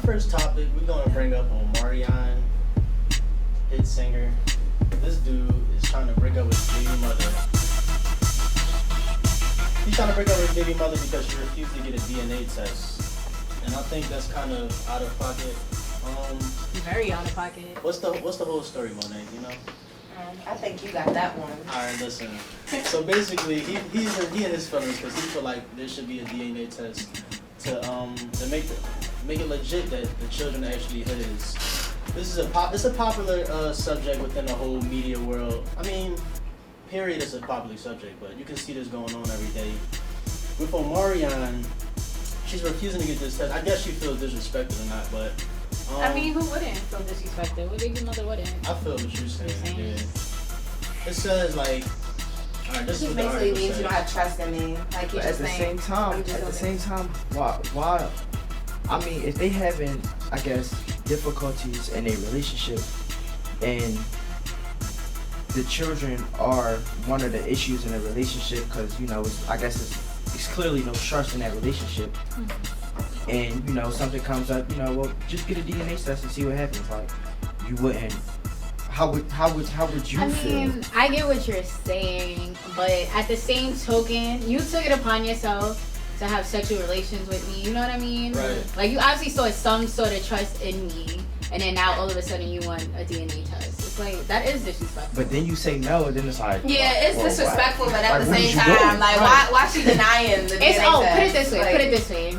first topic, we're gonna bring up Omarion, hit singer. This dude is trying to break up with his baby mother. He's trying to break up with his baby mother because she refused to get a DNA test, and I think that's kind of out of pocket. Very out of pocket. What's the whole story, Monet? You know? I think you got that one. All right, listen. So basically, he in his feelings because he feel like there should be a DNA test to make it legit that the children are actually his. This is it's a popular subject within the whole media world. I mean, period, it's a popular subject, but you can see this going on every day. With Omarion, she's refusing to get this test. I guess she feels disrespected or not, but. I mean, who wouldn't feel disrespected? What baby mother wouldn't? I feel what you're saying. Yeah. It says like. Alright, this is basically means you don't have trust in me. Like at the same time, why? I mean, if they having, I guess, difficulties in a relationship, and the children are one of the issues in a relationship, because I guess it's clearly no trust in that relationship. And something comes up, well, just get a DNA test and see what happens. Like, you wouldn't. How would you feel? I mean, I get what you're saying, but at the same token, you took it upon yourself to have sexual relations with me. You know what I mean? Right. Like, you obviously saw some sort of trust in me, and then now all of a sudden you want a DNA test. It's like, that is disrespectful. But then you say no, and then it's like, yeah, it's disrespectful, but at like, the same time, like, why she denying the DNA test? Put it this way.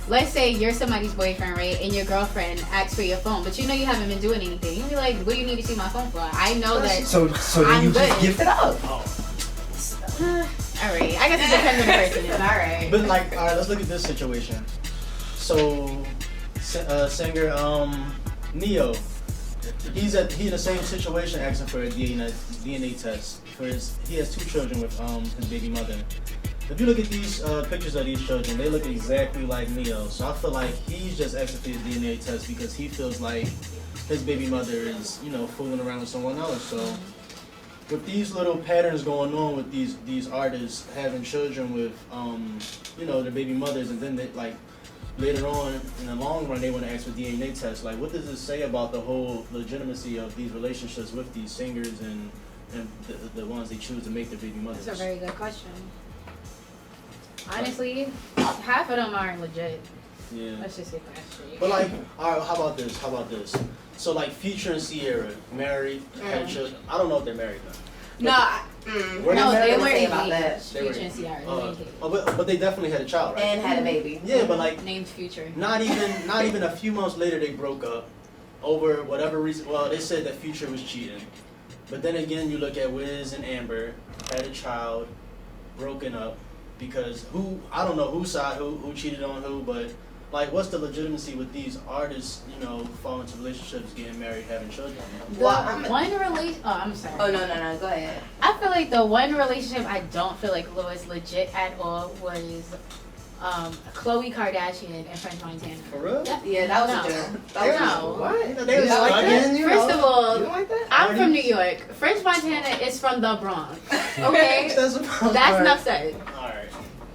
Let's say you're somebody's boyfriend, right? And your girlfriend asks for your phone, but you know you haven't been doing anything. You'll be like, what do you need to see my phone for? I know that. So then you just give it up. Alright, I guess it depends on the person. Alright. But like, alright, let's look at this situation. So, singer Neo, he in the same situation asking for a DNA test for he has 2 children with his baby mother. If you look at these pictures of these children, they look exactly like Neo. So I feel like he's just asking for his DNA test because he feels like his baby mother is, fooling around with someone else. So with these little patterns going on with these artists having children with, their baby mothers, and then they, like, later on in the long run they want to ask for DNA tests. Like, what does this say about the whole legitimacy of these relationships with these singers and the ones they choose to make their baby mothers? That's a very good question. Honestly, half of them aren't legit. Yeah. Let's just get that straight. But like, all right, how about this? So like, Future and Sierra married, had children. I don't know if they're married now. They were engaged. Future and Sierra. But they definitely had a child, right? And had a baby. Yeah, but like, named Future. not even a few months later they broke up over whatever reason. Well, they said that Future was cheating, but then again, you look at Wiz and Amber had a child, broken up. Because I don't know whose side, who cheated on who, but like, what's the legitimacy with these artists, falling into relationships, getting married, having children? I'm sorry. Oh, no, go ahead. I feel like the one relationship I don't feel like was legit at all was Khloe Kardashian and French Montana. For real? Yeah, that was a joke. What? They was like that? First of all, you like that? I'm from New York. French Montana is from the Bronx. Okay? That's enough said. Alright.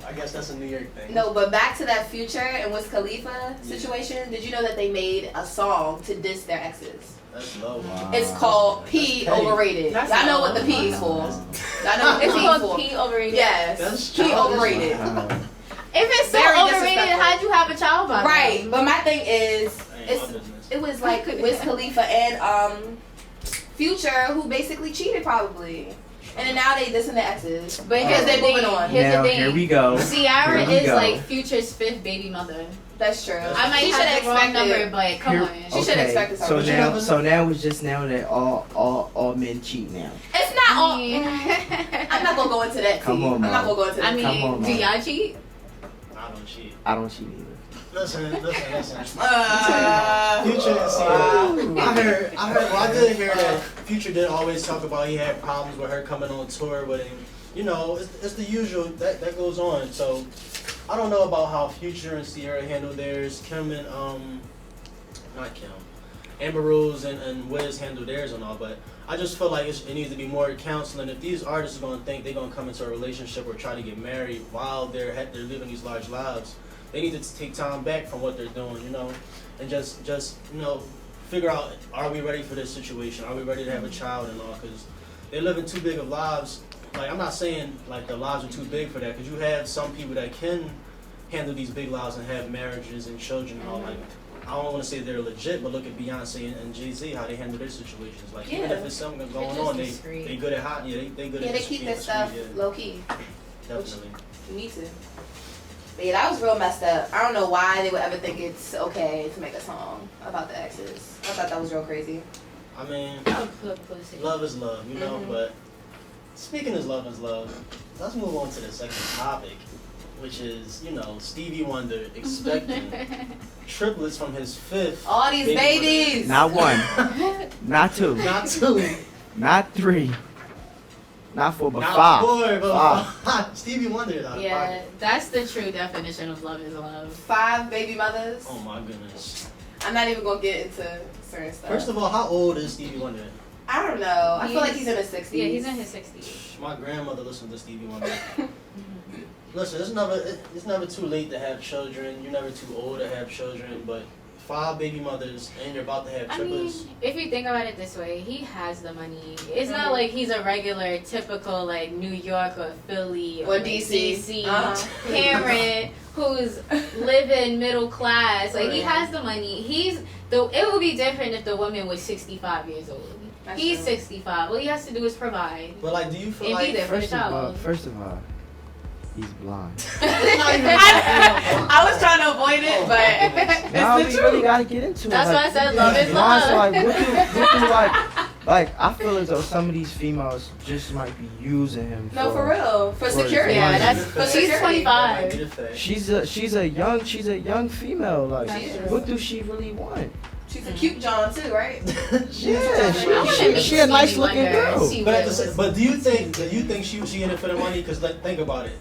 I guess that's a New York thing. No, but back to that Future and Wiz Khalifa situation. Did you know that they made a song to diss their exes? That's low. Wow. It's called P Overrated. That's Y'all know low. what the P is for. Y'all know what the It's P is called for. P overrated. Yes. That's P overrated. Wow. If it's so Very overrated, disrespectful. how'd you have a child by Right, then? but my thing is, Ain't my business. it was like Wiz Khalifa and Future, who basically cheated probably. And then now they dissing the exes. But here's the thing. Here's Now, the thing. here we go. Ciara Here we is go. like Future's 5th baby mother. That's true. I might She should have the wrong expect number, it. but come on. She should expect it. So now it's just now that all men cheat now. It's not all. I mean, I'm not gonna go into that. Come on, I'm not gonna go into that. I mean, Come on, do man. y'all cheat? I don't cheat. I don't cheat either. Listen. Uh, Future and Sierra. I did hear that Future did always talk about he had problems with her coming on tour with him. It's the usual that goes on. So I don't know about how Future and Sierra handle theirs. Kim and not Kim, Amber Rose and Wiz handle theirs and all, but I just feel like it needs to be more counseling. If these artists are going to think they're going to come into a relationship or try to get married while they're living these large lives, they need to take time back from what they're doing, you know, and just you know, figure out, are we ready for this situation? Are we ready to have a child and all? Because they're living too big of lives. Like, I'm not saying like the lives are too big for that, because you have some people that can handle these big lives and have marriages and children and all. Like, I don't want to say they're legit, but look at Beyonce and Jay-Z, how they handle their situations. Like, even if it's something going on, they good at hot. Yeah, they good at they keep their stuff low key. Definitely. You need to. But yeah, that was real messed up. I don't know why they would ever think it's okay to make a song about the exes. I thought that was real crazy. I mean, love is love, you know, but speaking of love is love, let's move on to the second topic, which is, you know, Stevie Wonder expecting triplets from his fifth. All these babies! Not one. Not two. Not two. Not three. Not four, but Not five. four, but Five. Stevie Wonder. Yeah, that's the true definition of love is love. 5 baby mothers. Oh my goodness. I'm not even gonna get into certain stuff. First of all, how old is Stevie Wonder? I don't know. I feel like he's in his 60s. Yeah, he's in his 60s. My grandmother listened to Stevie Wonder. Listen, it's never too late to have children. You're never too old to have children, but 5 baby mothers and you're about to have triplets. I mean, if you think about it this way, he has the money. It's not like he's a regular, typical, like, New York or Philly or DC parent who's living middle class. Like, he has the money. It would be different if the woman was 65 years old. He's 65. All he has to do is provide. But, like, do you feel and like... be there for the child. First of all, he's blind. I was trying to avoid it, but Now it's we the really truth. gotta get into it. That's why I said love is blind, so, love. like, I feel as though some of these females just might be using him. No, for real, for security. Yeah, that's. For But she's security. 25. She's a young female. Like, That's what do she really want? She's a cute John too, right? Yeah, she a nice looking girl. But do you think she in it for the money? Because think about it.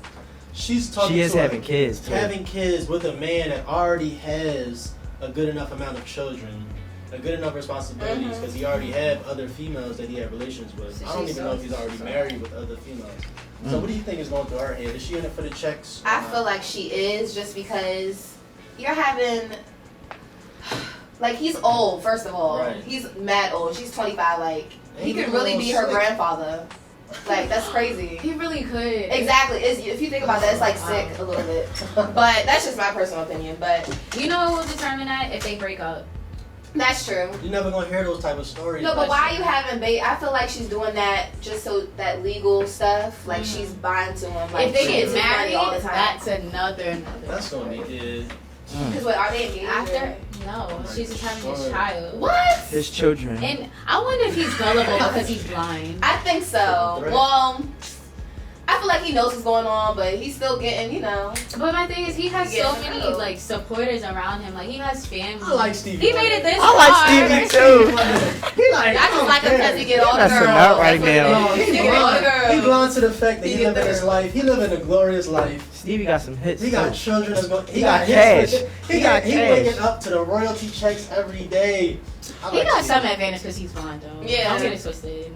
She's talking. She is to having kids. Too. Having kids with a man that already has a good enough amount of children, a good enough responsibilities, because he already have other females that he had relations with. So I don't even know if he's already married with other females. So what do you think is going through her head? Is she in it for the checks? I feel like she is, just because you're having. Like, he's old, first of all. Right. He's mad old. She's 25. Like, he He's could really be her sick. grandfather. Like, that's crazy. He really could. Exactly. If you think about that, it's like sick a little bit. But that's just my personal opinion. But You know what will determine that? If they break up. that's true. You're never gonna hear those type of stories. No, but why are you having I feel like she's doing that just so that legal stuff. Like, she's buying to him. Like, If they she get gets his money married, all the time. that's another. That's gonna be good. Because what, are they engaged? After? No, she's just having his child. What? His children. And I wonder if he's gullible because he's blind. I think so. Right. Well, I feel like he knows what's going on, but he's still getting, But my thing is, he has Yeah, so many I know. like supporters around him. Like, he has family. I like Stevie. He made it this I like far. Stevie too. He like. I just like him because he get all the That's girls. some out right That's what it now. is. He get all the girls. He blind to the fact that he He living get his the- life. He living a glorious life. Stevie got some hits. He got too. children that's going. He got hits. cash. He cash. waking up to the royalty checks every day. I He like got Stevie. some advantage because he's blind, though. Yeah. Don't get it twisted.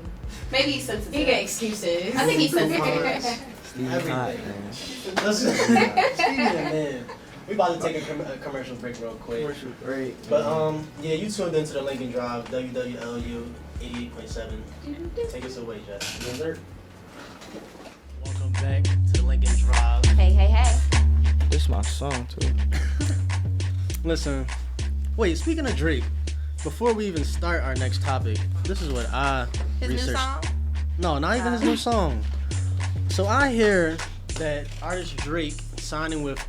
Maybe he's sensitive. He get excuses. I think he's sensitive. Stevie hot, Everything. man. Listen, Stevie, man. We about to take a commercial break real quick. Commercial break. But yeah, you tuned into the Lincoln Drive, WWLU 88.7. Take us away, Jeff. Yes, sir. Welcome back to the Lincoln Drive. Hey, hey, hey. This is my song too. Listen, wait. Speaking of Drake, before we even start our next topic, this is what I His researched. new song? No, not even his new song. So I hear that artist Drake signing with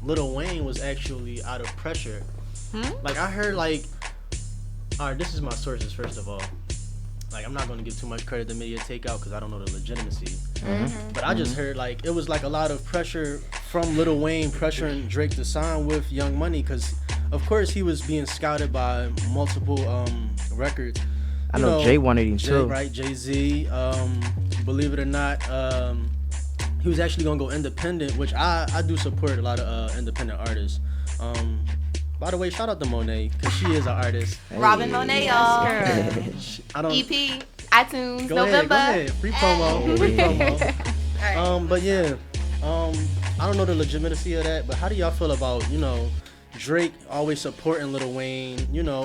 Lil Wayne was actually out of pressure. Like, I heard, like, alright, this is my sources first of all. Like, I'm not gonna give too much credit to Media Takeout because I don't know the legitimacy. But I just heard, like, it was like a lot of pressure from Lil Wayne pressuring Drake to sign with Young Money because, of course, he was being scouted by multiple records. I know Jay wanted him too. Right, Jay-Z. Believe it or not, he was actually gonna go independent, which I do support a lot of independent artists. By the way, shout out to Monet because she is an artist. Robin Monet, y'all. I don't. EP, iTunes, Go November. ahead. Free promo. Free promo. Alright. But yeah, I don't know the legitimacy of that, but how do y'all feel about, Drake always supporting Lil Wayne,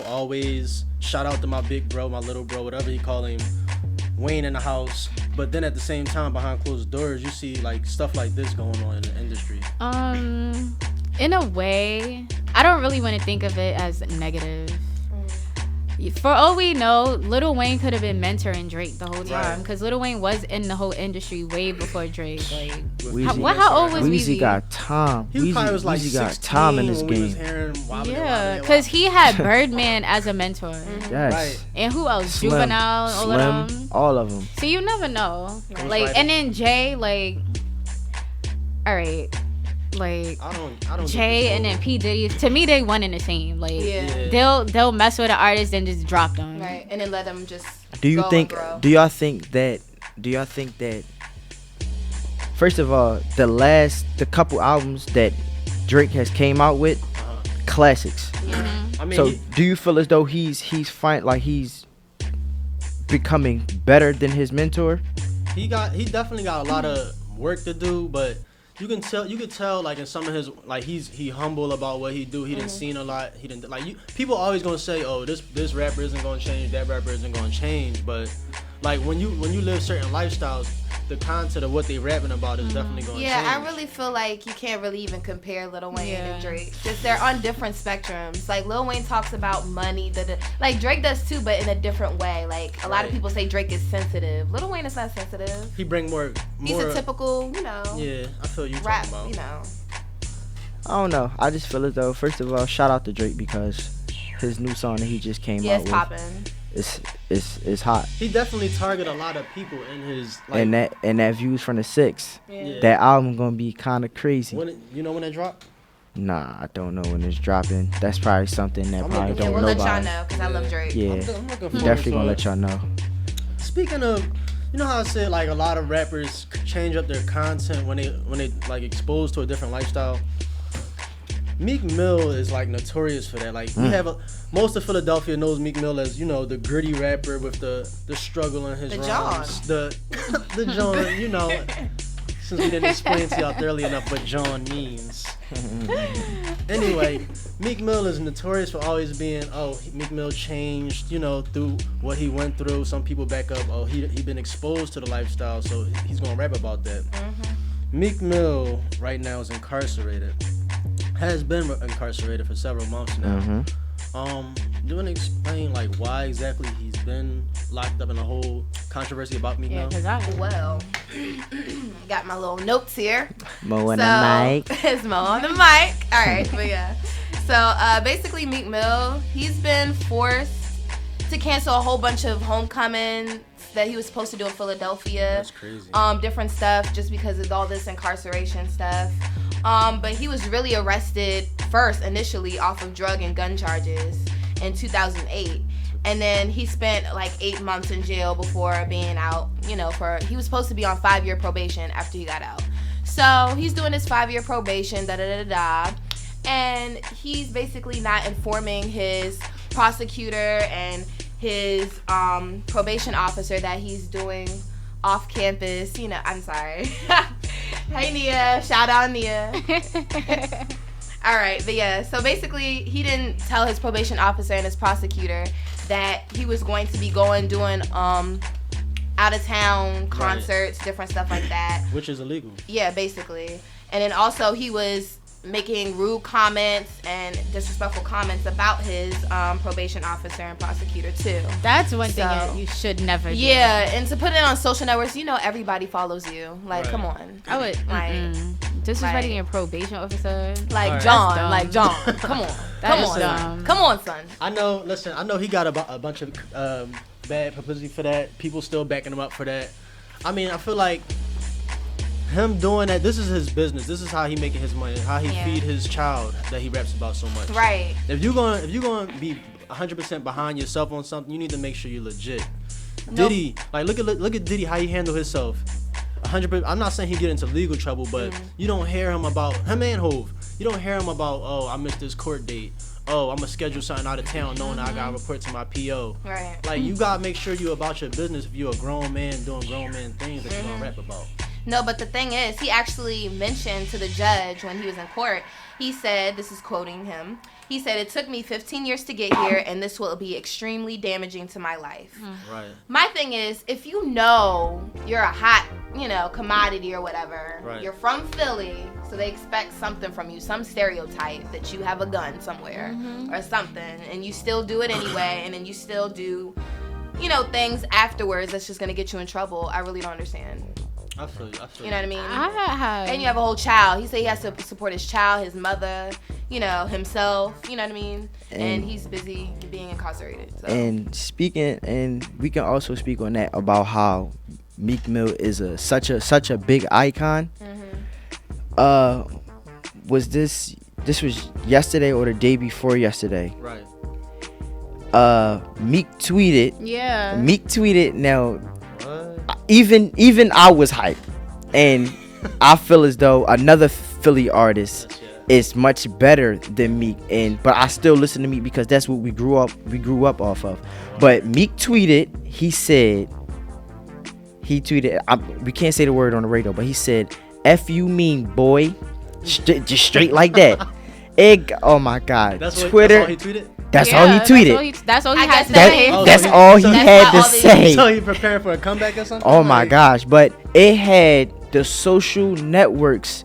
always shout out to my big bro, my little bro, whatever he call him, Wayne in the house, but then at the same time behind closed doors you see like stuff like this going on in the industry? In a way, I don't really want to think of it as negative. For all we know, Lil Wayne could have been mentoring Drake the whole time, because Lil Wayne was in the whole industry way before Drake. Like, how old was Weezy? Weezy got time. He probably was like Weezy 16 got time in this game. Yeah, because he had Birdman as a mentor. Yes. Right. And who else? Slim, Juvenile, all of them. So you never know. Like, and then Jay, like, all right. Like, I don't Jay and then P Diddy, to me they one and the same. Like, Yeah. they'll mess with an artist and just drop them. Right, and then let them just. Do y'all think that? First of all, the couple albums that Drake has came out with, classics. Mm-hmm. I mean, So do you feel as though he's becoming better than his mentor? he definitely got a lot of work to do, but you could tell like in some of his, like he humble about what he do. He didn't seen a lot. He didn't people always gonna say, oh, this rapper isn't gonna change, that rapper isn't gonna change, but like when you live certain lifestyles, the content of what they rapping about is definitely gonna change. Yeah, I really feel like you can't really even compare Lil Wayne and Drake, because they're on different spectrums. Like Lil Wayne talks about money, like Drake does too, but in a different way. Like a lot of people say Drake is sensitive. Lil Wayne is not sensitive. He bring more. He's a typical, Yeah, I feel you rap, talking about. I don't know. I just feel as though, first of all, shout out to Drake, because his new song that he just came out it's with, popping. it's hot. He definitely target a lot of people in his like. And that Views from the Six, Yeah. that album gonna be kind of crazy. When when it dropped? Nah, I don't know when it's dropping. That's probably something that probably Yeah, don't we'll know let y'all about. know, because I love Drake. Yeah, I'm looking he forward definitely to gonna it. let y'all know. Speaking of, you know how I said like a lot of rappers change up their content when they like exposed to a different lifestyle. Meek Mill is like notorious for that. Like we have most of Philadelphia knows Meek Mill as the gritty rapper with the struggle in his The rhymes. The John, since we didn't explain to y'all thoroughly enough what John means. Anyway, Meek Mill is notorious for always being, Meek Mill changed, through what he went through. Some people back up, he been exposed to the lifestyle, so he's gonna rap about that. Meek Mill right now is incarcerated. Has been incarcerated for several months now. Do you want to explain like why exactly he's been locked up in a whole controversy about Meek Mill? Well, got my little notes here. Mo on the mic. It's Mo on the mic. All right, but yeah. So basically, Meek Mill, he's been forced to cancel a whole bunch of homecomings that he was supposed to do in Philadelphia. That's crazy. Different stuff just because of all this incarceration stuff. But he was really arrested first initially off of drug and gun charges in 2008. And then he spent like 8 months in jail before being out, he was supposed to be on 5-year probation after he got out. So he's doing his 5-year probation, and he's basically not informing his prosecutor and his probation officer that he's doing off campus, I'm sorry. Hey Nia, shout out Nia. All right, but yeah, so basically he didn't tell his probation officer and his prosecutor that he was going to be doing out of town concerts, different stuff like that. Which is illegal. Yeah, basically. And then also he was making rude comments and disrespectful comments about his probation officer and prosecutor too. That's one thing that you should never do. Yeah, and to put it on social networks, everybody follows you. Like, come on. I would disrespecting your probation officer. Like John, come on. Come on, son. I know he got a bunch of bad publicity for that. People still backing him up for that. I mean, I feel like him doing that, this is his business. This is how he making his money, how he feed his child that he raps about so much. Right. If you're gonna be 100% behind yourself on something, you need to make sure you're legit. Diddy, like look at Diddy, how he handle himself. 100%. I'm not saying he get into legal trouble, but you don't hear him about him and Hove. You don't hear him about, I missed this court date. I'm gonna schedule something out of town knowing I gotta report to my PO. Right. Like you gotta make sure you about your business if you're a grown man doing grown man things that you're gonna rap about. No, but the thing is, he actually mentioned to the judge when he was in court, he said, this is quoting him, he said, "It took me 15 years to get here, and this will be extremely damaging to my life." Right. My thing is, if you know you're a hot, commodity or whatever, Right. you're from Philly, so they expect something from you, some stereotype that you have a gun somewhere or something, and you still do it anyway, and then you still do, things afterwards that's just going to get you in trouble. I really don't understand. I feel you. You know what I mean? I And you have a whole child. He said he has to support his child, his mother, himself. You know what I mean? And he's busy being incarcerated. So. And we can also speak on that about how Meek Mill is such a big icon. Was this was yesterday or the day before yesterday? Right. Meek tweeted. Yeah. Meek tweeted. Now, What? even I was hyped, and I feel as though another Philly artist is much better than Meek, but I still listen to Meek because that's what we grew up off of. But Meek tweeted. He tweeted. We can't say the word on the radio, but he said, "F you mean boy," just straight like that. Oh my God. Twitter. That's all he tweeted. That's all he tweeted. That's all he I had guess to that- say. That's all he That's had why to all these- say. So he preparing for a comeback or something? Oh my Like, gosh, but it had the social networks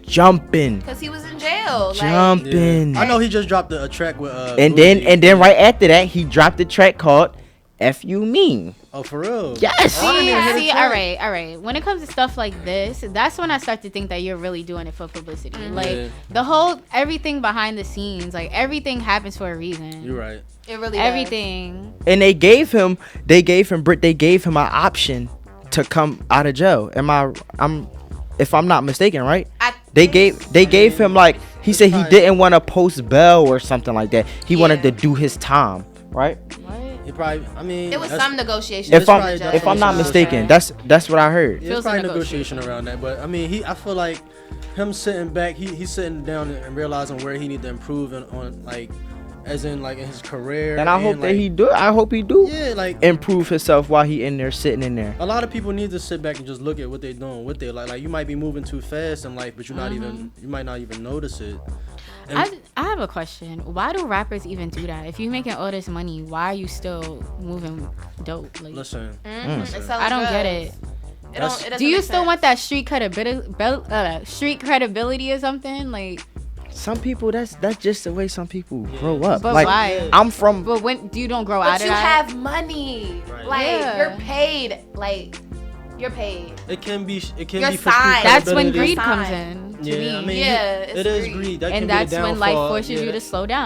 jumping. Because he was in jail. Jumping. Yeah. I know he just dropped a track with And Bougie. then right after that, he dropped a track called F You Mean. Oh, for real? Yes. Oh, I didn't even hear the See, track. all right. When it comes to stuff like this, that's when I start to think that you're really doing it for publicity. Like everything behind the scenes, like everything happens for a reason. You're right. It really does. Everything. And they gave him an option to come out of jail. If I'm not mistaken, right? They gave him, like, he said he didn't want to post bail or something like that. He wanted to do his time, right? What? He probably. I mean. It was that's- some negotiation. If probably I'm not negotiation. mistaken, that's what I heard. Yeah, Feels it's probably like negotiation around that, but I mean, I feel like him sitting back, he's sitting down and realizing where he need to improve on like, as in like in his career. And I hope that like, he do. I hope he do. Yeah, like Improve himself while he in there sitting in there. a lot of people need to sit back and just look at what they're doing, what they like. Like you might be moving too fast in life, but you might not even notice it. And I have a question. Why do rappers even do that? If you're making all this money, why are you still moving dope? Like, listen, I don't get it. It doesn't Do you make still sense. want that street credibility or something? Like, Some people, that's just the way some people grow up. But like why? I'm from. but when you don't grow But out of you that? have money. Right. Like, Yeah. you're paid. Like, you're paid. it can be You're for signed. That's when credibility. greed Sign. comes in. To Yeah, me. I mean, Yeah, it it's is greed. greed. That can And be a that's when life downfall. forces Yeah, you to slow down.